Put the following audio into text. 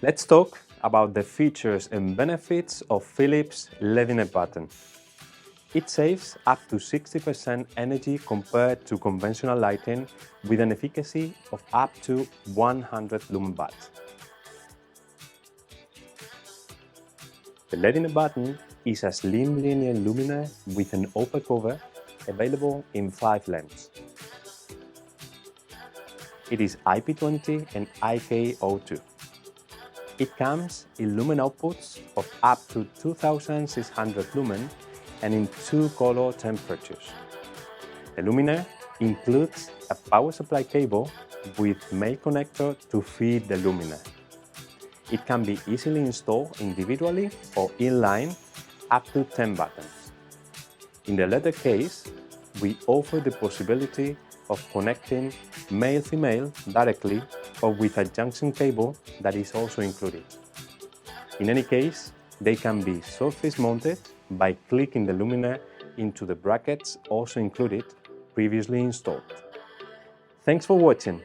Let's talk about the features and benefits of Philips Ledinaire batten. It saves up to 60% energy compared to conventional lighting with an efficacy of up to 100 lumen watts. The Ledinaire batten is a slim linear luminaire with an Opal-covered available in 5 lengths. It is IP20 and IK02. It comes in lumen outputs of up to 2600 lumen and in 2 color temperatures. The luminaire includes a power supply cable with male connector to feed the luminaire. It can be easily installed individually or in line up to 10 battens. In the latter case, we offer the possibility of connecting male-female directly or with a junction cable that is also included. In any case, they can be surface mounted by clicking the luminaire into the brackets also included previously installed. Thanks for watching.